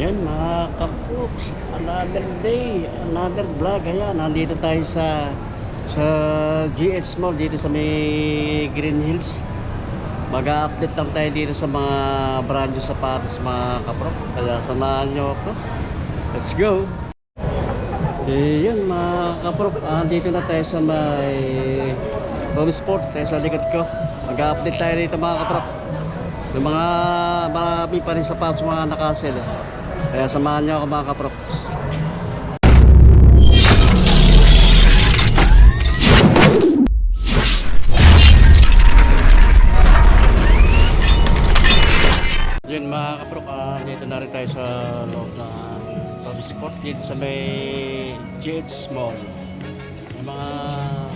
Yan mga kapuks, another day, another vlog. Ayan, nandito tayo sa GH Mall dito sa may Green Hills. Mag-update lang tayo dito sa mga brand new sapatos mga kaprok. Kaya samahan nyo ako. Let's go! Yan mga kaprok, dito na tayo sa may Home Sport. Tayo sa likod ko. Mag-update tayo dito mga kaprok. Yung mga marami pa rin sapatos mga nakasel. Kaya samahan nyo ako mga kaprok. Yun mga kaprok, dito na rin tayo sa loob ng Home Sport dito sa may GH Mall. Yung mga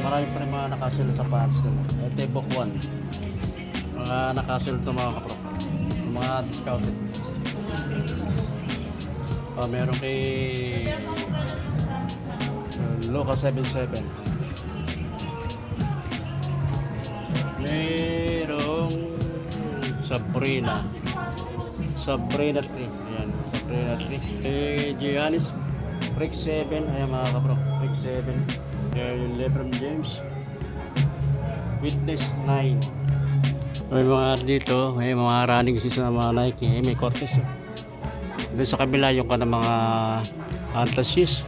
marami pa rin mga nakasel na sapatos doon. Ito yung book 1. Mga nakasel ito mga kaprok. Yung mga discounted. Meron kay Loka 77. Merong Sabrina 3. Ayan, Sabrina 3. Giannis Brick 7. Ayan mga kaprok, Brick 7. Yung LeBron James Witness 9. May mga dito, may mga running shoes na mga Nike. May Cortez. Doon sa kabila yung ka ng mga Atlas shoes.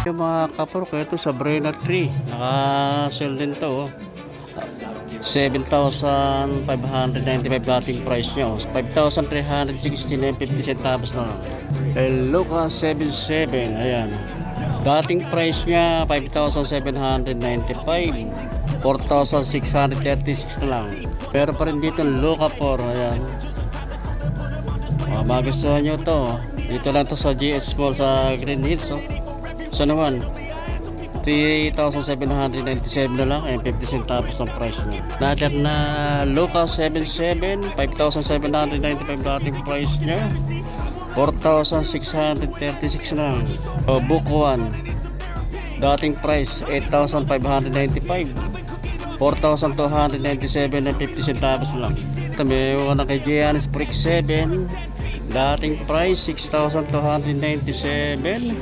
Yung mga kaprok, ito Sabrina 3. Naka-sell din to. 7,595 dating price nyo. 5,360.50 centavos na lang. Loka 77. Ayan. Dating price nya 5,795. 4,636 na lang. Pero pa rin dito Loka 4. Ayan. Magustuhan nyo to. Dito lang to sa GH Mall sa Green Hills. So naman 3,797 na lang, 50 centavos ang price niya. Natin na Loka 77, 5,795 dating price niya, 4,636 lang. Book 1 dating price 8,595, 4,297 and 50 centavos lang. Ito may na kay Giannis Brick 7, dating price 6,297,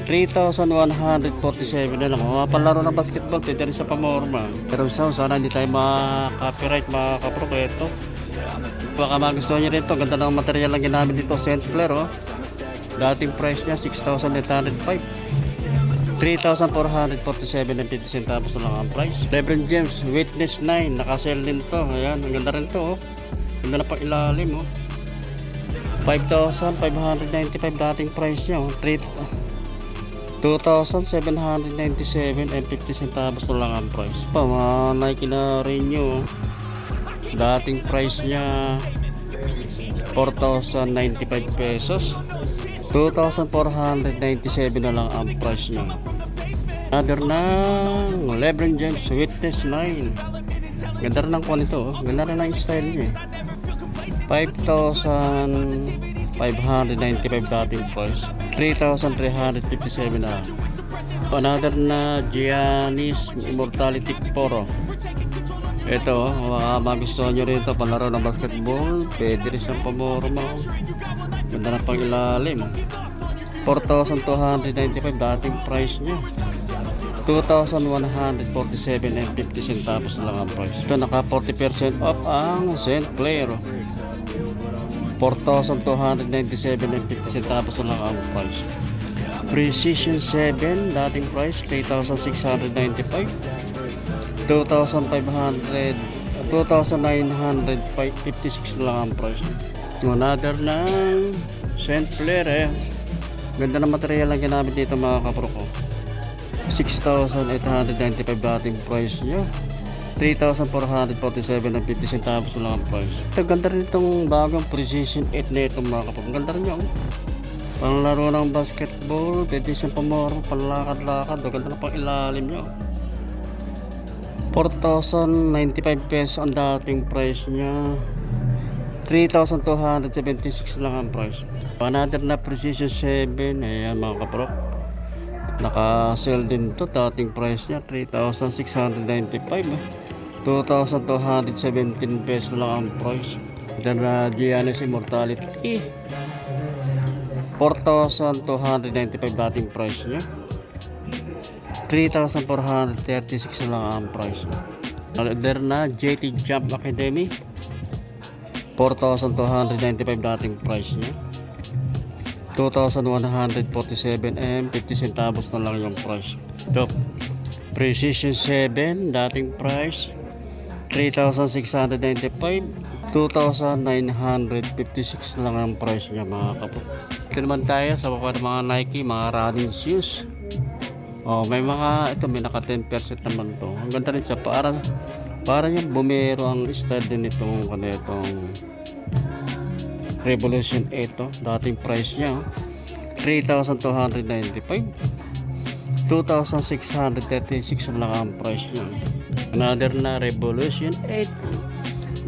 3,147 na lang. Mga palaro ng basketball, pwede rin sa pamorma. Pero sana hindi tayo ma-copyright mga kaprok. Ito baka magustuhan nyo rin ito. Ganda ng material lang ginamit dito, Saint Clair. Dating price nya 6,805, 3,447 and 50 centavos na lang ang price. LeBron James Witness 9, nakasell din to. Ayan, ang ganda rin to. Ganda na pang ilalim. 5,595 dating price nya. 2,797 and 50 centavos na lang ang price. Mga Nike na rin nyo. Dating price nya 4,095 pesos. 2,497 na lang ang price nya. Another ng LeBron James Witness 9. Ganda rin ang quality. Ganda rin ang style nya. 5,595 dating price, 3,357 na. Another na Giannis Immortality 4. Ito, magustuhan nyo rin ito, palaro ng basketball, pwede rin siyang pamorma. Ganda na pang ilalim. 4,295 dating price nya, 2,147 and 50 centavos na lang ang price. Ito naka 40% off ang Saint Clair. 4,297 and 50 centavos na lang ang price. Precision 7 dating price 3,695, 2,956 na lang ang price. Another ng Saint Clair. Ganda na material lang ginamit dito mga kaproko. 6,895 dating price nya, 3,447 and 50 centavos lang ang price. Ito ganda rin itong bagong Precision 8 na itong mga kapag. Ganda rin yun. Panlaro ng basketball, pwede siyang pamorma, panlakad-lakad. Ganda na pang ilalim nyo. 4,095 pesos ang dating price niya. 3,276 lang ang price. Another na Precision 7. Ayan mga kaprok, naka-sell din to. Dating price niya 3,695, 2,217 pesos lang ang price. Then Giannis Immortality 4,295 dating price niya, 3,436 lang ang price. Another na JT Jump Academy 4,295 dating price niya, 2,147 and 50 centavos na lang yung price. Ito Precision 7 dating price 3,695, 2,956 na lang ang price niya mga kapo. Ito naman tayo sa baba ng mga Nike, mga running shoes. May mga ito, may naka 10% naman to. Ang ganda rin siya, para yung bumero ang style din itong Revolution 8. Dating price niya 3,295, 2,636 na lang ang price niya. Another na Revolution 8.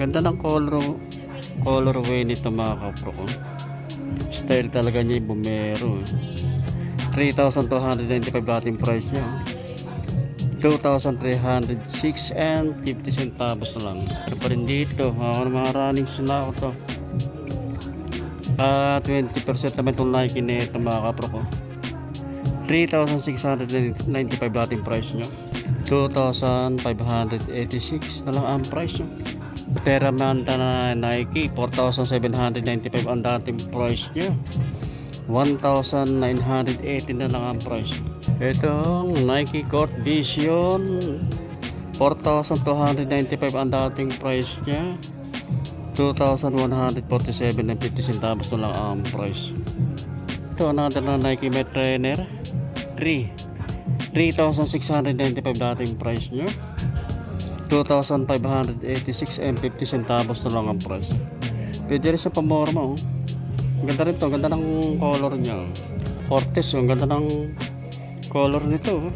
Ganda ng colorway nito mga kapro ko. Style talaga niya yung bumero. 3,295 dating price niya, 2,306 and 50 centavos na lang. Pero pa rin dito, mga running shoes na ako to. 20% naman itong Nike na ito mga kapro ko. 3,695 dating price niya, 2,586 na lang ang price niya. Teramanta na Nike 4,795 ang dating price niya, 1,980 na lang ang price. Itong Nike Court Vision 4,295 ang dating price niya, 2,147 and 50 centavos na lang ang price. Ito another na Nike Met Trainer 3,695 dating price niya, 2,586 and 50 centavos na lang ang price. Pwede rin sa pamorma. Ang ganda rin to, ang ganda ng color niya. Cortez, ang ganda ng color nito.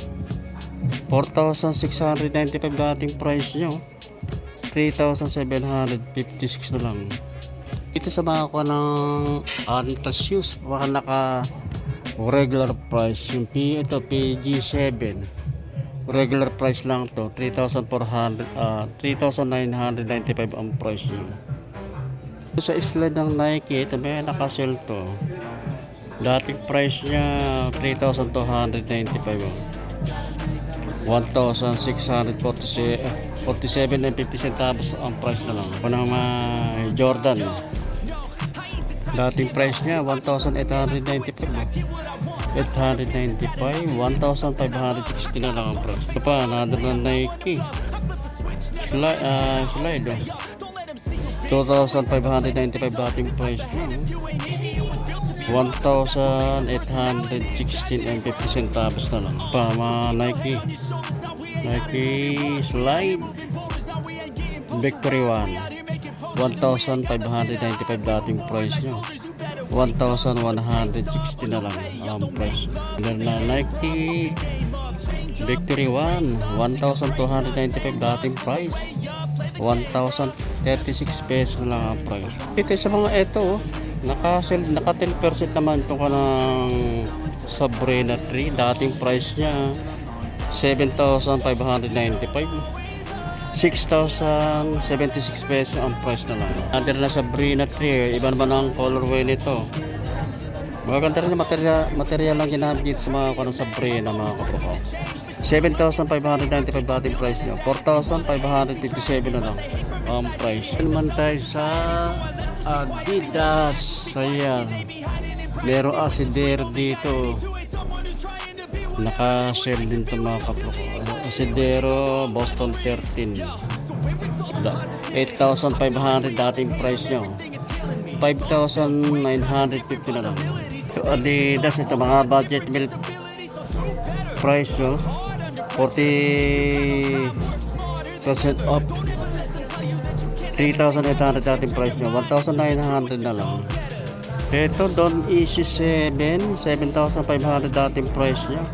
4,695 dating price niya, 3,756 na lang. Ito sa mga ko ng Adidas shoes, baka naka regular price. Yung ito PG7, regular price lang to, 3,995 ang price niya. Sa slide ng Nike, ito may naka-sell to. Dating price niya 3,295, 1,647 and 50 centavos ang price na lang. Kung may Jordan, dating price niya 1,895, 1,560 na lang ang price. Ito pa, another na Nike slide 2,595 dating price niya, 1,816 and 50 centavos na lang. Pa mga Nike slide Victory 1, 1,595 dating price niya, 1,160 na lang ang price. Then na Nike Victory 1, 1,295 dating price, 1,036 pesos lang ang price. Ito sa mga ito, naka 10% naman itong kanang Sabrina 3. Dating price niya 7,595, 6,076 pesos ang price na lang. Under na Sabrina 3, iba naman ang colorway nito. Maganda rin yung material lang ginamit dito sa mga kanang Sabrina mga kapro. 7,595 dating price niya, 4,557 na lang ang price. Naman tayo sa Adidas. Ayan, merong asidero dito, naka-sell din ito mga kapro. Asidero Boston 13, 8,500 dating price niya, 5,950 na lang. So Adidas, ito mga budget meal price nyo, 40% off, 3,800 dating price nyo, 1,900 na lang. Ito Don Easy 7, 7,500 dating price niya,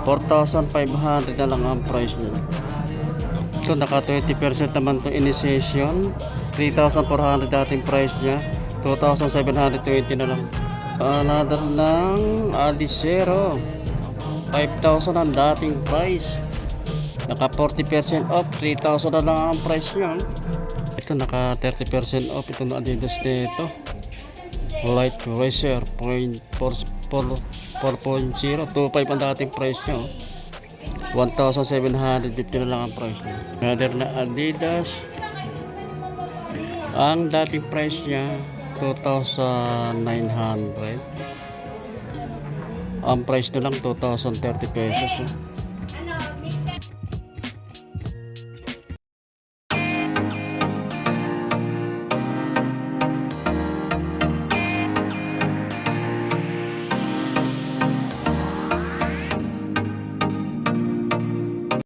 4,500 na lang ang price niya. Ito, naka 20% naman to initiation. 3,400 dating price niya. 2,720 na lang. Another ng Adicero. 5,000 ang dating price. Naka 40% off. 3,000 na lang ang price niya. Ito, naka 30% off. Ito na Adidas nito. Light Racer 4.0. 25 ang dating price niya. 1,750 na lang ang price niya. Another na Adidas. Ang dating price niya 2,900. Ang price na lang 2,030 pesos.